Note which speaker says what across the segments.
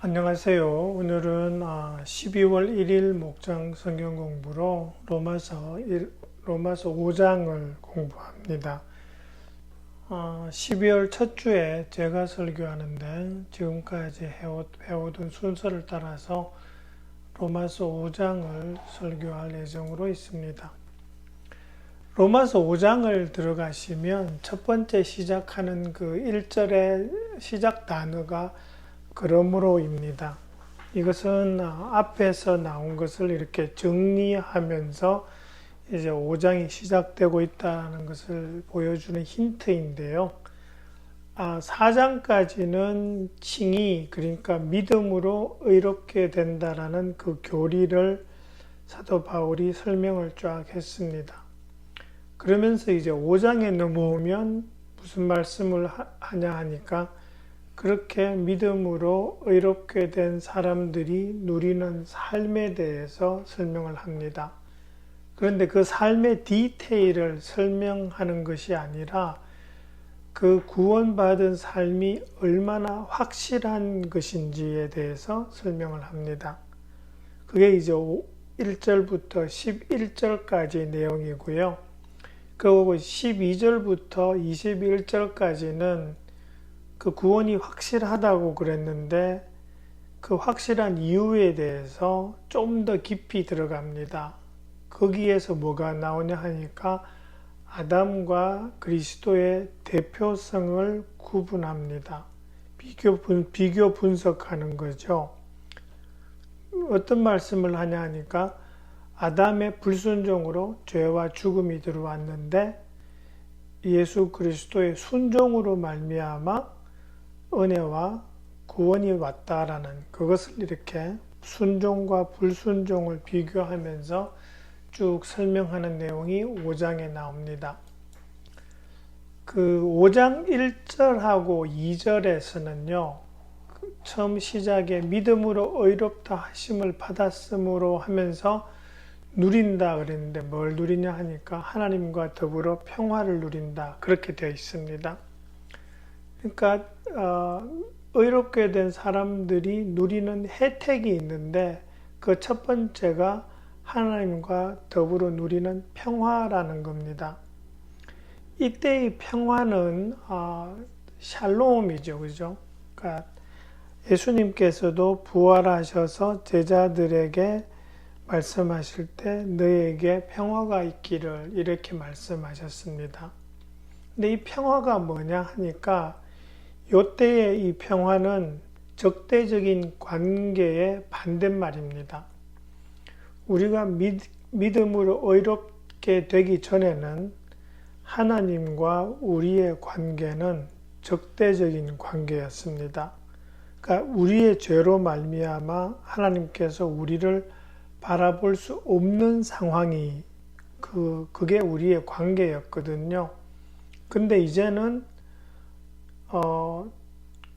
Speaker 1: 안녕하세요. 오늘은 12월 1일 목장 성경 공부로 로마서 5장을 공부합니다. 12월 첫 주에 제가 설교하는데 지금까지 해오던 순서를 따라서 로마서 5장을 설교할 예정으로 있습니다. 로마서 5장을 들어가시면 첫 번째 시작하는 그 1절의 시작 단어가 그러므로입니다. 이것은 앞에서 나온 것을 이렇게 정리하면서 이제 5장이 시작되고 있다는 것을 보여주는 힌트인데요. 4장까지는 칭의, 그러니까 믿음으로 의롭게 된다라는 그 교리를 사도 바울이 설명을 쫙 했습니다. 그러면서 이제 5장에 넘어오면 무슨 말씀을 하냐 하니까 그렇게 믿음으로 의롭게 된 사람들이 누리는 삶에 대해서 설명을 합니다. 그런데 그 삶의 디테일을 설명하는 것이 아니라 그 구원받은 삶이 얼마나 확실한 것인지에 대해서 설명을 합니다. 그게 이제 1절부터 11절까지 내용이고요. 그리고 12절부터 21절까지는 그 구원이 확실하다고 그랬는데 그 확실한 이유에 대해서 좀 더 깊이 들어갑니다. 거기에서 뭐가 나오냐 하니까 아담과 그리스도의 대표성을 구분합니다. 비교 분석하는 거죠. 어떤 말씀을 하냐 하니까 아담의 불순종으로 죄와 죽음이 들어왔는데 예수 그리스도의 순종으로 말미암아 은혜와 구원이 왔다라는 그것을 이렇게 순종과 불순종을 비교하면서 쭉 설명하는 내용이 5장에 나옵니다. 그 5장 1절하고 2절에서는요, 처음 시작에 믿음으로 의롭다 하심을 받았으므로 하면서 누린다 그랬는데 뭘 누리냐 하니까 하나님과 더불어 평화를 누린다 그렇게 되어 있습니다. 그러니까 의롭게 된 사람들이 누리는 혜택이 있는데 그 첫 번째가 하나님과 더불어 누리는 평화라는 겁니다. 이때의 평화는 샬롬이죠, 그죠? 그러니까 예수님께서도 부활하셔서 제자들에게 말씀하실 때 너에게 평화가 있기를 이렇게 말씀하셨습니다. 근데 이 평화가 뭐냐 하니까 이때의 이 평화는 적대적인 관계의 반대말입니다. 우리가 믿음으로 의롭게 되기 전에는 하나님과 우리의 관계는 적대적인 관계였습니다. 그러니까 우리의 죄로 말미암아 하나님께서 우리를 바라볼 수 없는 상황이 그게 우리의 관계였거든요. 근데 이제는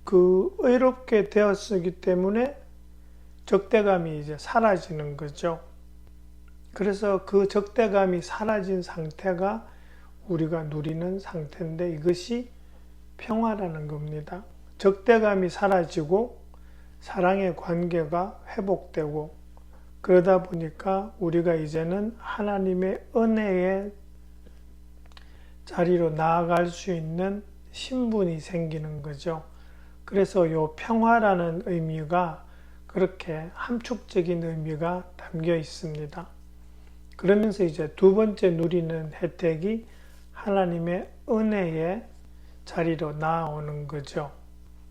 Speaker 1: 그 의롭게 되었기 때문에 적대감이 이제 사라지는 거죠. 그래서 그 적대감이 사라진 상태가 우리가 누리는 상태인데 이것이 평화라는 겁니다. 적대감이 사라지고 사랑의 관계가 회복되고 그러다 보니까 우리가 이제는 하나님의 은혜의 자리로 나아갈 수 있는 신분이 생기는 거죠. 그래서 이 평화라는 의미가 그렇게 함축적인 의미가 담겨 있습니다. 그러면서 이제 두 번째 누리는 혜택이 하나님의 은혜의 자리로 나아오는 거죠.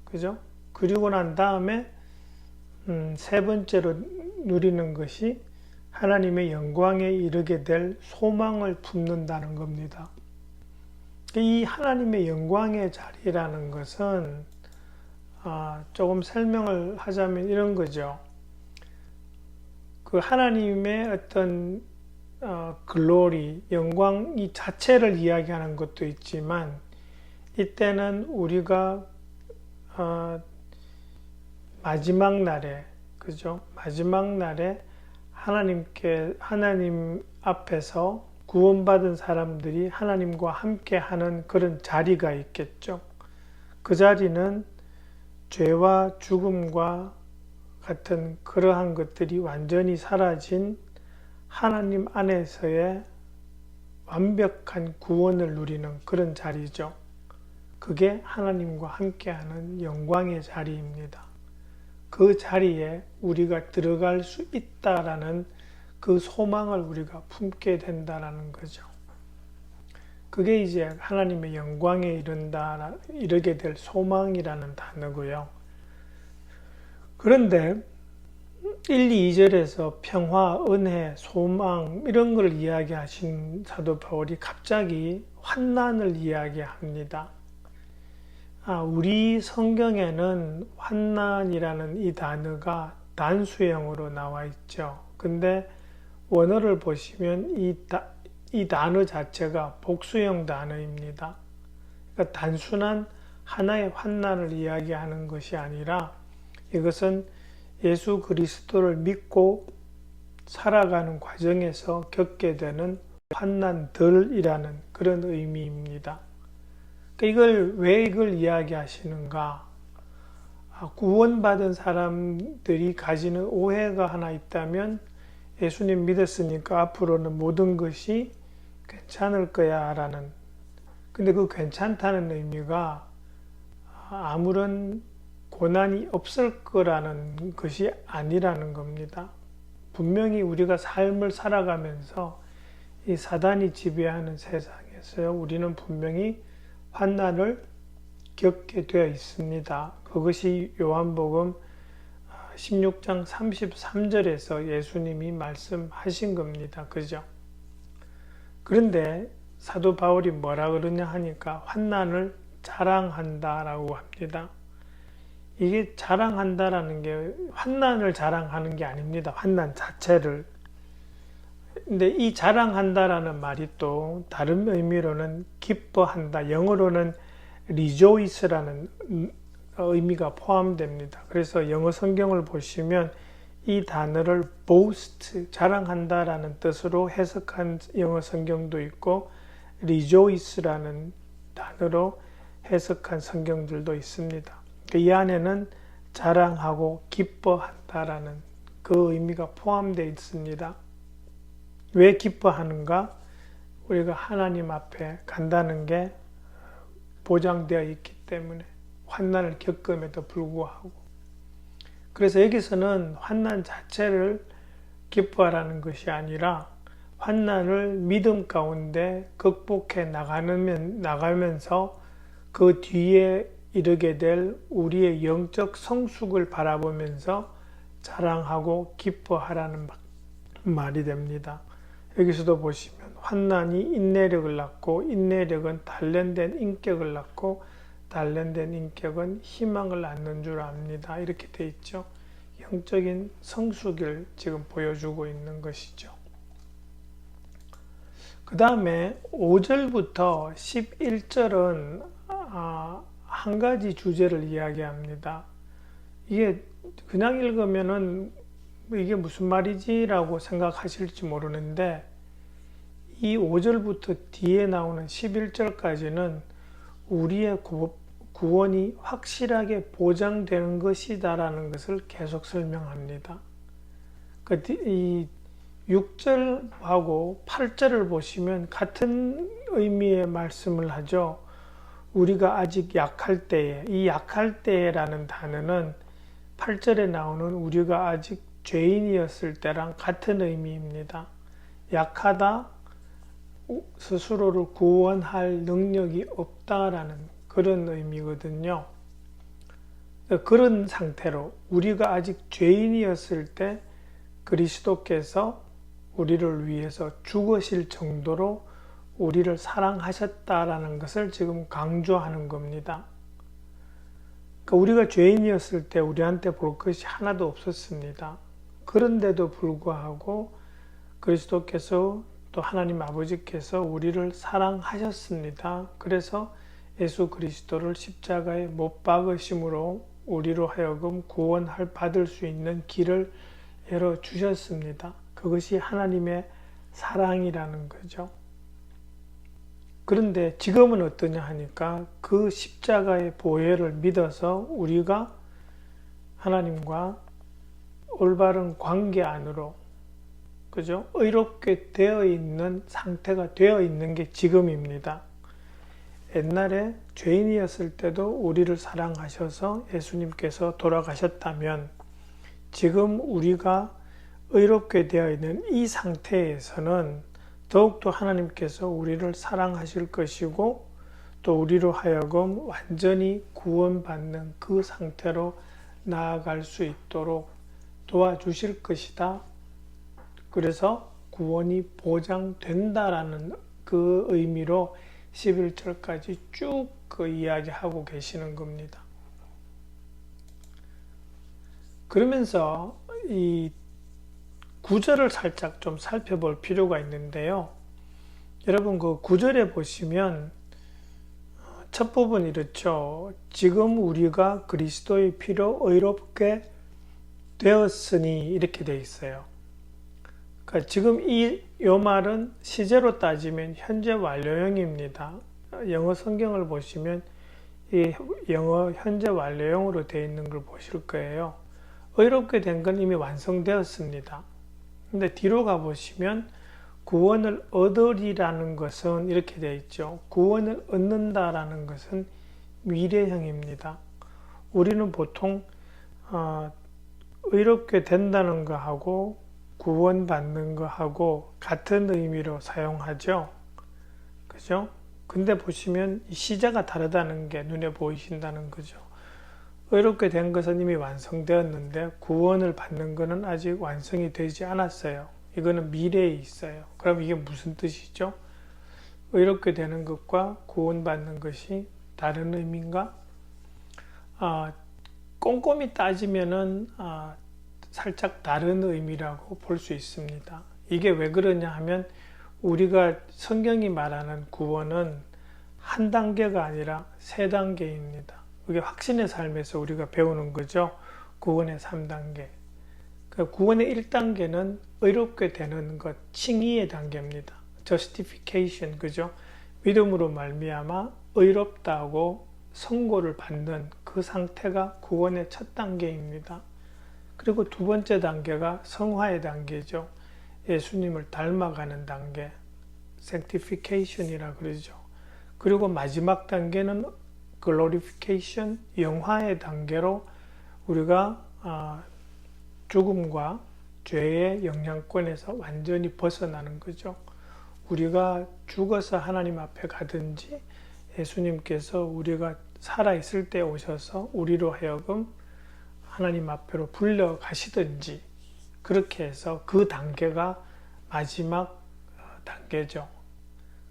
Speaker 1: 그죠? 그리고 난 다음에 세 번째로 누리는 것이 하나님의 영광에 이르게 될 소망을 품는다는 겁니다. 이 하나님의 영광의 자리라는 것은 조금 설명을 하자면 이런 거죠. 그 하나님의 어떤 글로리, 영광 이 자체를 이야기하는 것도 있지만 이때는 우리가 마지막 날에 그죠? 마지막 날에 하나님 앞에서 구원받은 사람들이 하나님과 함께 하는 그런 자리가 있겠죠. 그 자리는 죄와 죽음과 같은 그러한 것들이 완전히 사라진 하나님 안에서의 완벽한 구원을 누리는 그런 자리죠. 그게 하나님과 함께하는 영광의 자리입니다. 그 자리에 우리가 들어갈 수 있다라는 그 소망을 우리가 품게 된다라는 거죠. 그게 이제 하나님의 영광에 이르게 될 소망이라는 단어고요. 그런데 1, 2절에서 평화, 은혜, 소망 이런 걸 이야기하신 사도 바울이 갑자기 환난을 이야기합니다. 우리 성경에는 환난이라는 이 단어가 단수형으로 나와 있죠. 근데 원어를 보시면 이 단어 자체가 복수형 단어입니다. 그러니까 단순한 하나의 환난을 이야기하는 것이 아니라 이것은 예수 그리스도를 믿고 살아가는 과정에서 겪게 되는 환난들이라는 그런 의미입니다. 왜 이걸 이야기하시는가? 구원받은 사람들이 가지는 오해가 하나 있다면 예수님 믿었으니까 앞으로는 모든 것이 괜찮을 거야 라는, 근데 그 괜찮다는 의미가 아무런 고난이 없을 거라는 것이 아니라는 겁니다. 분명히 우리가 삶을 살아가면서 이 사단이 지배하는 세상에서 우리는 분명히 환난을 겪게 되어 있습니다. 그것이 요한복음 16장 33절에서 예수님이 말씀하신 겁니다. 그죠? 그런데 사도 바울이 뭐라 그러냐 하니까 환난을 자랑한다라고 합니다. 이게 자랑한다라는 게 환난을 자랑하는 게 아닙니다. 환난 자체를. 근데 이 자랑한다라는 말이 또 다른 의미로는 기뻐한다. 영어로는 rejoice라는 의미가 포함됩니다. 그래서 영어 성경을 보시면 이 단어를 boast, 자랑한다라는 뜻으로 해석한 영어 성경도 있고 rejoice라는 단어로 해석한 성경들도 있습니다. 이 안에는 자랑하고 기뻐한다라는 그 의미가 포함되어 있습니다. 왜 기뻐하는가? 우리가 하나님 앞에 간다는 게 보장되어 있기 때문에 환난을 겪음에도 불구하고. 그래서 여기서는 환난 자체를 기뻐하라는 것이 아니라 환난을 믿음 가운데 극복해 나가면서 그 뒤에 이르게 될 우리의 영적 성숙을 바라보면서 자랑하고 기뻐하라는 말이 됩니다. 여기서도 보시면 환난이 인내력을 낳고 인내력은 단련된 인격을 낳고 단련된 인격은 희망을 낳는 줄 압니다. 이렇게 돼 있죠. 영적인 성숙을 지금 보여주고 있는 것이죠. 그 다음에 5절부터 11절은 한 가지 주제를 이야기합니다. 이게 그냥 읽으면은 이게 무슨 말이지? 라고 생각하실지 모르는데 이 5절부터 뒤에 나오는 11절까지는 우리의 구원이 확실하게 보장되는 것이다 라는 것을 계속 설명합니다. 이 6절하고 8절을 보시면 같은 의미의 말씀을 하죠. 우리가 아직 약할 때에, 이 약할 때라는 단어는 8절에 나오는 우리가 아직 죄인이었을 때랑 같은 의미입니다. 약하다, 스스로를 구원할 능력이 없다라는 그런 의미거든요. 그런 상태로 우리가 아직 죄인이었을 때 그리스도께서 우리를 위해서 죽으실 정도로 우리를 사랑하셨다라는 것을 지금 강조하는 겁니다. 우리가 죄인이었을 때 우리한테 볼 것이 하나도 없었습니다. 그런데도 불구하고 그리스도께서 또 하나님 아버지께서 우리를 사랑하셨습니다. 그래서 예수 그리스도를 십자가에 못 박으심으로 우리로 하여금 받을 수 있는 길을 열어주셨습니다. 그것이 하나님의 사랑이라는 거죠. 그런데 지금은 어떠냐 하니까 그 십자가의 보혈을 믿어서 우리가 하나님과 올바른 관계 안으로, 그죠? 의롭게 되어 있는 상태가 되어 있는 게 지금입니다. 옛날에 죄인이었을 때도 우리를 사랑하셔서 예수님께서 돌아가셨다면 지금 우리가 의롭게 되어 있는 이 상태에서는 더욱더 하나님께서 우리를 사랑하실 것이고 또 우리로 하여금 완전히 구원받는 그 상태로 나아갈 수 있도록 도와주실 것이다. 그래서 구원이 보장된다라는 그 의미로 11절까지 쭉 그 이야기하고 계시는 겁니다. 그러면서 이 9절을 살짝 좀 살펴볼 필요가 있는데요. 여러분 그 9절에 보시면 첫 부분 이렇죠. 지금 우리가 그리스도의 피로 의롭게 되었으니 이렇게 돼 있어요. 그러니까 지금 이 말은 시제로 따지면 현재 완료형입니다. 영어 성경을 보시면 이 영어 현재 완료형으로 되어 있는 걸 보실 거예요. 의롭게 된 건 이미 완성되었습니다. 근데 뒤로 가보시면 구원을 얻으리라는 것은 이렇게 되어 있죠. 구원을 얻는다라는 것은 미래형입니다. 우리는 보통 의롭게 된다는 거하고 구원받는 거하고 같은 의미로 사용하죠. 그죠? 근데 보시면 시제가 다르다는 게 눈에 보이신다는 거죠. 의롭게 된 것은 이미 완성되었는데 구원을 받는 것은 아직 완성이 되지 않았어요. 이거는 미래에 있어요. 그럼 이게 무슨 뜻이죠? 의롭게 되는 것과 구원받는 것이 다른 의미인가? 꼼꼼히 따지면은 살짝 다른 의미라고 볼 수 있습니다. 이게 왜 그러냐 하면 우리가 성경이 말하는 구원은 한 단계가 아니라 세 단계입니다. 그게 확신의 삶에서 우리가 배우는 거죠. 구원의 3단계. 구원의 1단계는 의롭게 되는 것, 칭의의 단계입니다. justification, 그죠? 믿음으로 말미암아 의롭다고 선고를 받는 그 상태가 구원의 첫 단계입니다. 그리고 두 번째 단계가 성화의 단계죠. 예수님을 닮아가는 단계, sanctification이라 그러죠. 그리고 마지막 단계는 glorification, 영화의 단계로 우리가 죽음과 죄의 영향권에서 완전히 벗어나는 거죠. 우리가 죽어서 하나님 앞에 가든지 예수님께서 우리가 살아있을 때 오셔서 우리로 하여금 하나님 앞으로 불려가시든지 그렇게 해서 그 단계가 마지막 단계죠.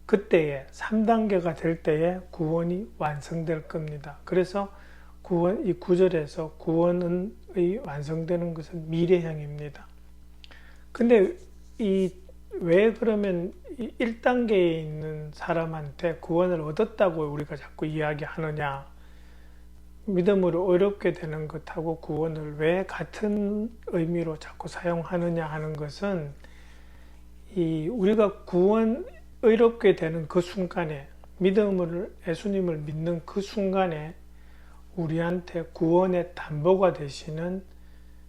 Speaker 1: 그때에 3단계가 될 때에 구원이 완성될 겁니다. 그래서 이 9절에서 구원의 완성되는 것은 미래형입니다. 근데 왜 그러면 1단계에 있는 사람한테 구원을 얻었다고 우리가 자꾸 이야기하느냐? 믿음으로 의롭게 되는 것하고 구원을 왜 같은 의미로 자꾸 사용하느냐 하는 것은 우리가 의롭게 되는 그 순간에 믿음을 예수님을 믿는 그 순간에 우리한테 구원의 담보가 되시는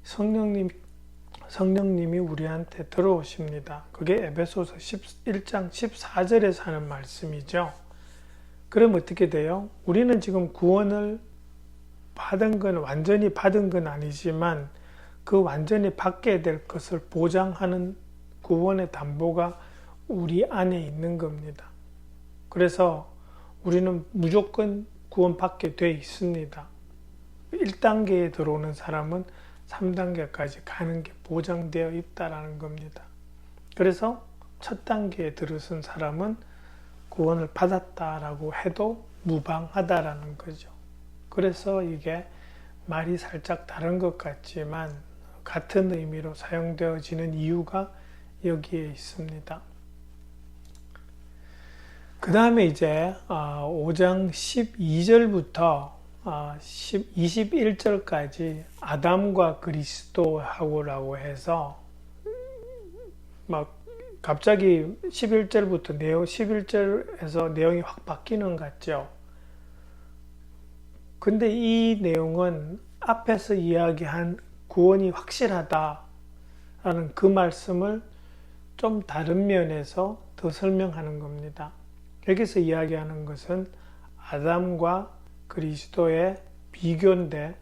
Speaker 1: 성령님이 우리한테 들어오십니다. 그게 에베소서 1장 14절에서 하는 말씀이죠. 그럼 어떻게 돼요? 우리는 지금 구원을 받은 건 완전히 받은 건 아니지만 그 완전히 받게 될 것을 보장하는 구원의 담보가 우리 안에 있는 겁니다. 그래서 우리는 무조건 구원받게 돼 있습니다. 1단계에 들어오는 사람은 3단계까지 가는 게 보장되어 있다는 겁니다. 그래서 첫 단계에 들어선 사람은 구원을 받았다라고 해도 무방하다라는 거죠. 그래서 이게 말이 살짝 다른 것 같지만 같은 의미로 사용되어지는 이유가 여기에 있습니다. 그 다음에 이제 5장 12절부터 21절까지 아담과 그리스도하고라고 해서 막 갑자기 11절부터 11절에서 내용이 확 바뀌는 것 같죠. 근데 이 내용은 앞에서 이야기한 구원이 확실하다라는 그 말씀을 좀 다른 면에서 더 설명하는 겁니다. 여기서 이야기하는 것은 아담과 그리스도의 비교인데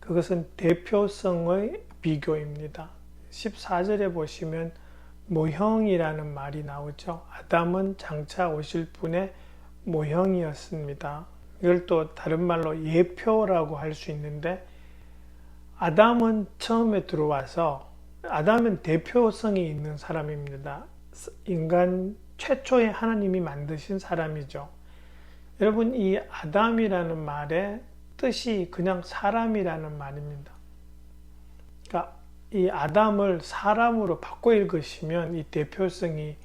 Speaker 1: 그것은 대표성의 비교입니다. 14절에 보시면 모형이라는 말이 나오죠. 아담은 장차 오실 분의 모형이었습니다. 이걸 또 다른 말로 예표라고 할 수 있는데 아담은 처음에 들어와서 아담은 대표성이 있는 사람입니다. 인간 최초의 하나님이 만드신 사람이죠. 여러분, 이 아담이라는 말의 뜻이 그냥 사람이라는 말입니다. 그러니까 이 아담을 사람으로 바꿔 읽으시면 이 대표성이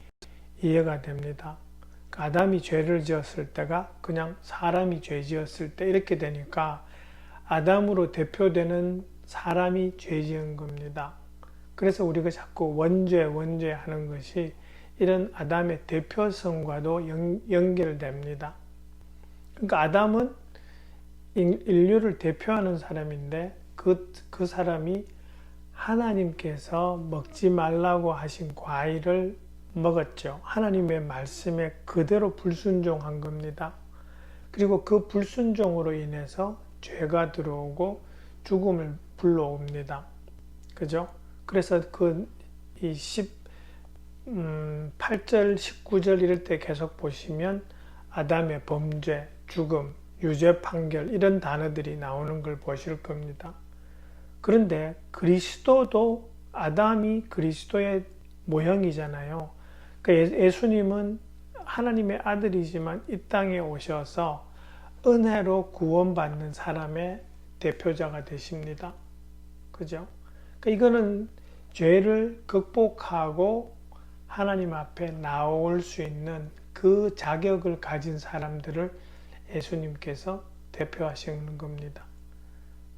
Speaker 1: 이해가 됩니다. 그러니까 아담이 죄를 지었을 때가 그냥 사람이 죄 지었을 때 이렇게 되니까 아담으로 대표되는 사람이 죄 지은 겁니다. 그래서 우리가 자꾸 원죄 하는 것이 이런 아담의 대표성과도 연결됩니다. 그러니까 아담은 인류를 대표하는 사람인데 그 사람이 하나님께서 먹지 말라고 하신 과일을 먹었죠. 하나님의 말씀에 그대로 불순종한 겁니다. 그리고 그 불순종으로 인해서 죄가 들어오고 죽음을 불러옵니다. 그죠? 그래서 이 18절, 19절 이럴 때 계속 보시면 아담의 범죄, 죽음, 유죄 판결 이런 단어들이 나오는 걸 보실 겁니다. 그런데 그리스도도 아담이 그리스도의 모형이잖아요. 그러니까 예수님은 하나님의 아들이지만 이 땅에 오셔서 은혜로 구원받는 사람의 대표자가 되십니다. 그죠? 그러니까 이거는 죄를 극복하고 하나님 앞에 나올 수 있는 그 자격을 가진 사람들을 예수님께서 대표하시는 겁니다.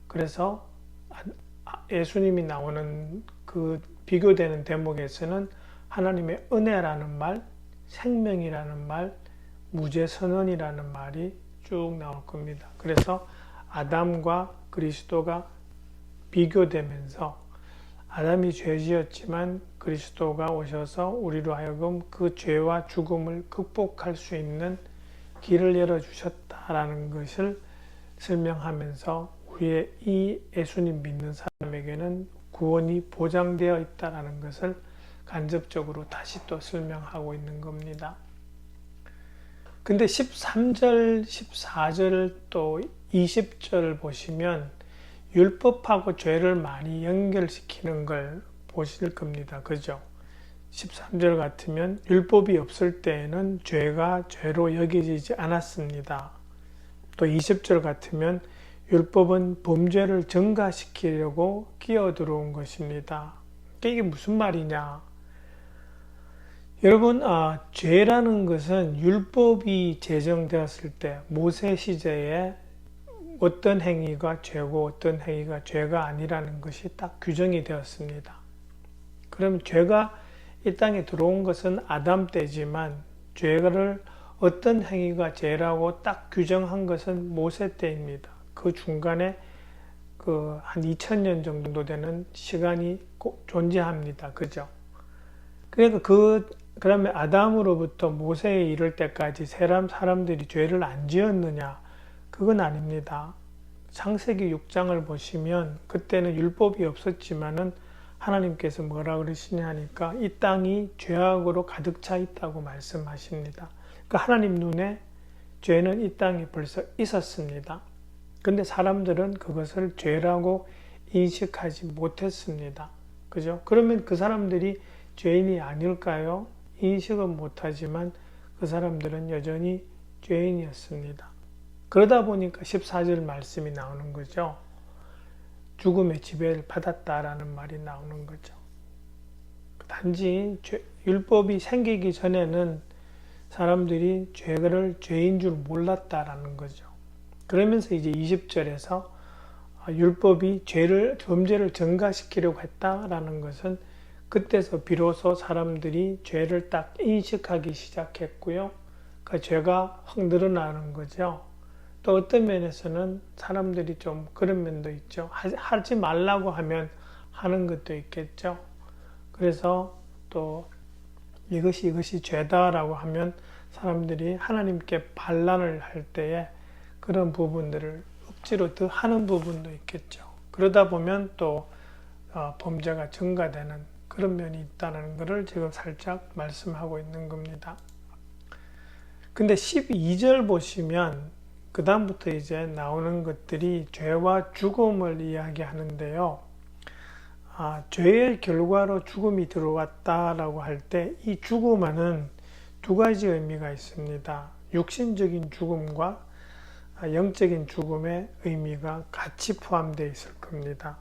Speaker 1: 그래서 예수님이 나오는 그 비교되는 대목에서는 하나님의 은혜라는 말, 생명이라는 말, 무죄선언이라는 말이 쭉 나올 겁니다. 그래서 아담과 그리스도가 비교되면서 아담이 죄지었지만 그리스도가 오셔서 우리로 하여금 그 죄와 죽음을 극복할 수 있는 길을 열어주셨다라는 것을 설명하면서 우리의 이 예수님 믿는 사람에게는 구원이 보장되어 있다는 것을 간접적으로 다시 또 설명하고 있는 겁니다. 근데 13절, 14절 또 20절 보시면 율법하고 죄를 많이 연결시키는 걸 보실 겁니다. 그죠? 13절 같으면 율법이 없을 때에는 죄가 죄로 여겨지지 않았습니다. 또 20절 같으면 율법은 범죄를 증가시키려고 끼어들어온 것입니다. 이게 무슨 말이냐? 여러분, 죄라는 것은 율법이 제정되었을 때 모세 시대에 어떤 행위가 죄고 어떤 행위가 죄가 아니라는 것이 딱 규정이 되었습니다. 그럼 죄가 이 땅에 들어온 것은 아담 때지만 죄를 어떤 행위가 죄라고 딱 규정한 것은 모세 때입니다. 그 중간에 한 2000년 정도 되는 시간이 존재합니다. 그죠? 그러니까 그다음에 아담으로부터 모세에 이를 때까지 사람들이 죄를 안 지었느냐? 그건 아닙니다. 창세기 6장을 보시면 그때는 율법이 없었지만은 하나님께서 뭐라 그러시냐 하니까 이 땅이 죄악으로 가득 차 있다고 말씀하십니다. 그러니까 하나님 눈에 죄는 이 땅에 벌써 있었습니다. 근데 사람들은 그것을 죄라고 인식하지 못했습니다. 그죠? 그러면 그 사람들이 죄인이 아닐까요? 인식은 못하지만 그 사람들은 여전히 죄인이었습니다. 그러다 보니까 14절 말씀이 나오는 거죠. 죽음의 지배를 받았다라는 말이 나오는 거죠. 단지 율법이 생기기 전에는 사람들이 죄를 죄인 줄 몰랐다라는 거죠. 그러면서 이제 20절에서 율법이 범죄를 증가시키려고 했다라는 것은 그때서 비로소 사람들이 죄를 딱 인식하기 시작했고요. 그 죄가 확 늘어나는 거죠. 또 어떤 면에서는 사람들이 좀 그런 면도 있죠. 하지 말라고 하면 하는 것도 있겠죠. 그래서 또 이것이 죄다라고 하면 사람들이 하나님께 반란을 할 때에 그런 부분들을 억지로 더 하는 부분도 있겠죠. 그러다 보면 또 범죄가 증가되는 그런 면이 있다는 것을 지금 살짝 말씀하고 있는 겁니다. 근데 12절 보시면 그 다음부터 이제 나오는 것들이 죄와 죽음을 이야기하는데요. 죄의 결과로 죽음이 들어왔다라고 할 때 이 죽음에는 두 가지 의미가 있습니다. 육신적인 죽음과 영적인 죽음의 의미가 같이 포함되어 있을 겁니다.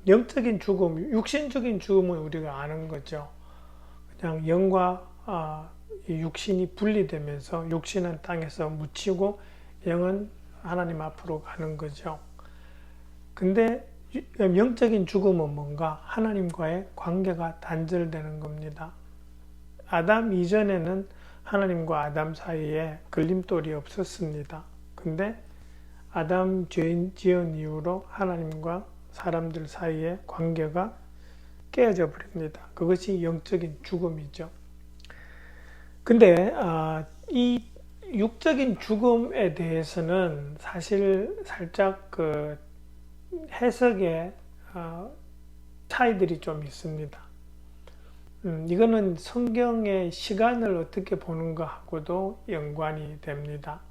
Speaker 1: 영적인 죽음, 육신적인 죽음은 우리가 아는 거죠. 그냥 영과 이 육신이 분리되면서 육신은 땅에서 묻히고 영은 하나님 앞으로 가는 거죠. 근데 영적인 죽음은 뭔가 하나님과의 관계가 단절되는 겁니다. 아담 이전에는 하나님과 아담 사이에 걸림돌이 없었습니다. 근데 아담 죄 지은 이후로 하나님과 사람들 사이의 관계가 깨어져 버립니다. 그것이 영적인 죽음이죠. 근데 이 육적인 죽음에 대해서는 사실 살짝 그 해석의 차이들이 좀 있습니다. 이거는 성경의 시간을 어떻게 보는가 하고도 연관이 됩니다.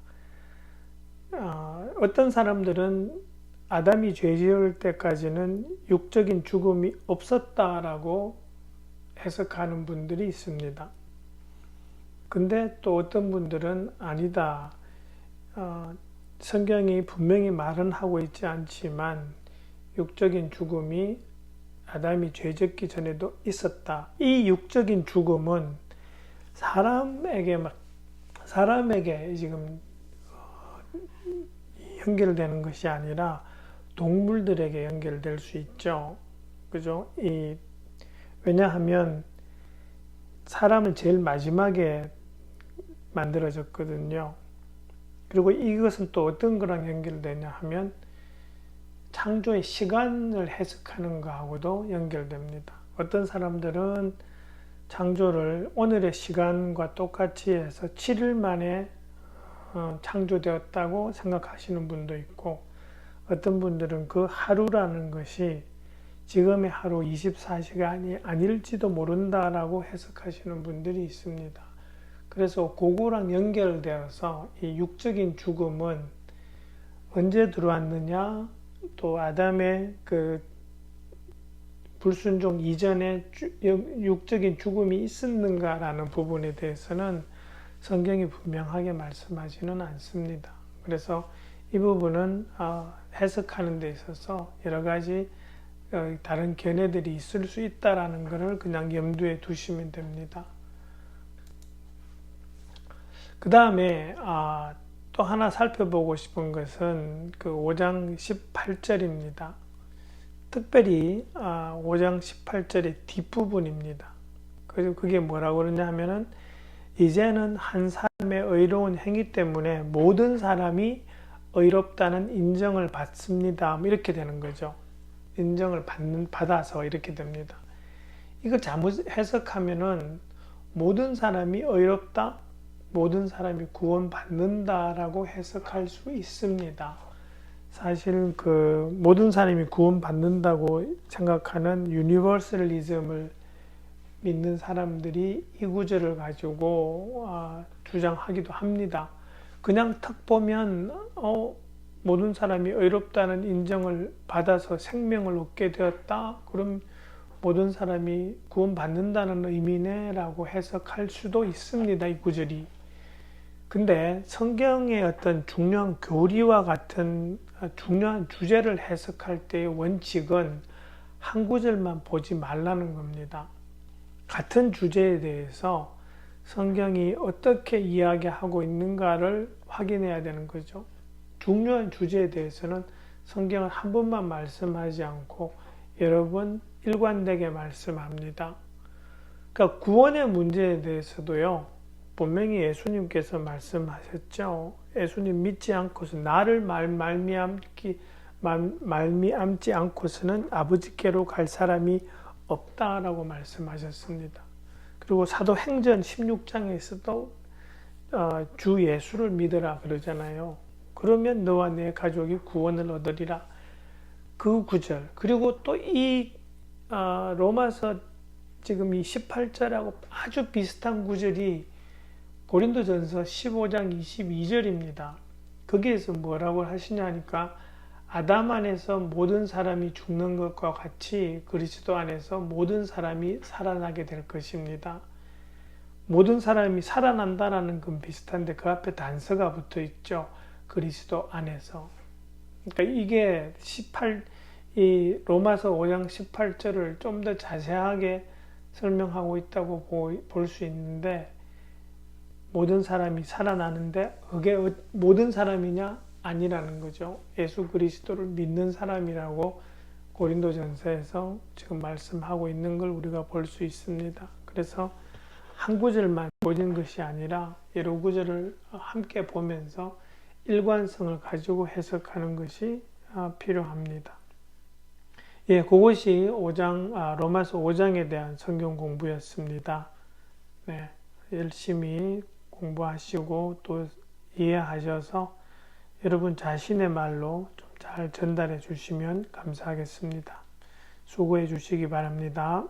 Speaker 1: 어떤 사람들은 아담이 죄 지을 때까지는 육적인 죽음이 없었다라고 해석하는 분들이 있습니다. 근데 또 어떤 분들은 아니다. 성경이 분명히 말은 하고 있지 않지만 육적인 죽음이 아담이 죄 짓기 전에도 있었다. 이 육적인 죽음은 사람에게 지금 연결되는 것이 아니라 동물들에게 연결될 수 있죠. 그죠? 왜냐하면 사람은 제일 마지막에 만들어졌거든요. 그리고 이것은 또 어떤 거랑 연결되냐 하면 창조의 시간을 해석하는 것하고도 연결됩니다. 어떤 사람들은 창조를 오늘의 시간과 똑같이 해서 7일 만에 창조되었다고 생각하시는 분도 있고, 어떤 분들은 그 하루라는 것이 지금의 하루 24시간이 아닐지도 모른다라고 해석하시는 분들이 있습니다. 그래서 그거랑 연결되어서 이 육적인 죽음은 언제 들어왔느냐, 또 아담의 그 불순종 이전에 육적인 죽음이 있었는가라는 부분에 대해서는 성경이 분명하게 말씀하지는 않습니다. 그래서 이 부분은 해석하는 데 있어서 여러 가지 다른 견해들이 있을 수 있다라는 것을 그냥 염두에 두시면 됩니다. 그 다음에 또 하나 살펴보고 싶은 것은 그 5장 18절입니다. 특별히 5장 18절의 뒷부분입니다. 그래서 그게 뭐라고 그러냐 하면은 이제는 한 사람의 의로운 행위 때문에 모든 사람이 의롭다는 인정을 받습니다. 이렇게 되는 거죠. 인정을 받아서 이렇게 됩니다. 이거 잘못 해석하면은 모든 사람이 의롭다, 모든 사람이 구원받는다라고 해석할 수 있습니다. 사실 그 모든 사람이 구원받는다고 생각하는 유니버설리즘을 믿는 사람들이 이 구절을 가지고 주장하기도 합니다. 그냥 탁 보면 모든 사람이 의롭다는 인정을 받아서 생명을 얻게 되었다. 그럼 모든 사람이 구원받는다는 의미네 라고 해석할 수도 있습니다. 이 구절이. 근데 성경의 어떤 중요한 교리와 같은 중요한 주제를 해석할 때의 원칙은 한 구절만 보지 말라는 겁니다. 같은 주제에 대해서 성경이 어떻게 이야기하고 있는가를 확인해야 되는 거죠. 중요한 주제에 대해서는 성경은 한 번만 말씀하지 않고 여러 번 일관되게 말씀합니다. 그러니까 구원의 문제에 대해서도요, 분명히 예수님께서 말씀하셨죠. 예수님 믿지 않고서 나를 말미암지 않고서는 아버지께로 갈 사람이 없다라고 말씀하셨습니다. 그리고 사도행전 16장에서도 주 예수를 믿으라 그러잖아요. 그러면 너와 내 가족이 구원을 얻으리라. 그 구절. 그리고 또 이 로마서 지금 이 18절하고 아주 비슷한 구절이 고린도전서 15장 22절입니다. 거기에서 뭐라고 하시냐 하니까 아담 안에서 모든 사람이 죽는 것과 같이 그리스도 안에서 모든 사람이 살아나게 될 것입니다. 모든 사람이 살아난다라는 건 비슷한데 그 앞에 단서가 붙어 있죠. 그리스도 안에서. 그러니까 이게 이 로마서 5장 18절을 좀 더 자세하게 설명하고 있다고 볼 수 있는데, 모든 사람이 살아나는데 그게 모든 사람이냐? 아니라는 거죠. 예수 그리스도를 믿는 사람이라고 고린도전서에서 지금 말씀하고 있는 걸 우리가 볼 수 있습니다. 그래서 한 구절만 보는 것이 아니라 여러 구절을 함께 보면서 일관성을 가지고 해석하는 것이 필요합니다. 예, 그것이 로마서 5장에 대한 성경 공부였습니다. 네, 열심히 공부하시고 또 이해하셔서 여러분 자신의 말로 좀 잘 전달해 주시면 감사하겠습니다. 수고해 주시기 바랍니다.